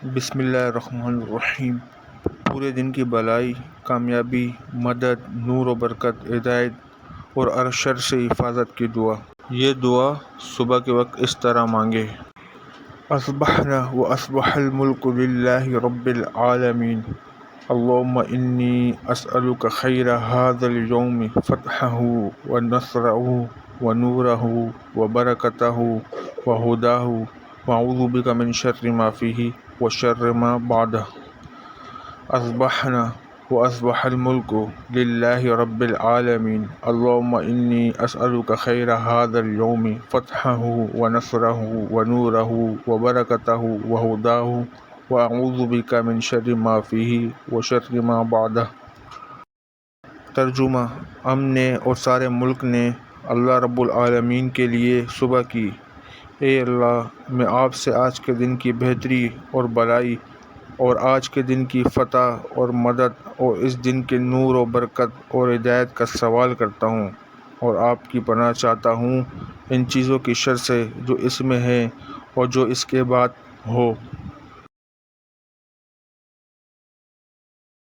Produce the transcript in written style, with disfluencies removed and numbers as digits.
بسم اللہ الرحمن الرحیم۔ پورے دن کی بھلائی، کامیابی، مدد، نور و برکت، ہدایت اور شر سے حفاظت کی دعا۔ یہ دعا صبح کے وقت اس طرح مانگے: اصبحنا واصبح الملک للہ رب العالمین، اللہم انی اسألک خیر ھذا اليوم فتحہ ونصرہ ونورہ وبرکتہ وہداہ واعوذ بک من شر ما فیہ وشر ما بعدہ۔ اصبحنا واصبح الملک للہ رب العالمین، اللہم انی اسألک خیر ھذا اليوم فتحہ ونصرہ ونورہ وبرکتہ وہداہ واعوذ بک من شر ما فیہ وشر ما بعدہ۔ ترجمہ: ہم نے اور سارے ملک نے اللہ رب العالمین کے لیے صبح کی۔ اے اللہ، میں آپ سے آج کے دن کی بہتری اور بھلائی اور آج کے دن کی فتح اور مدد اور اس دن کے نور و برکت اور ہدایت کا سوال کرتا ہوں، اور آپ کی پناہ چاہتا ہوں ان چیزوں کی شر سے جو اس میں ہے اور جو اس کے بعد ہو۔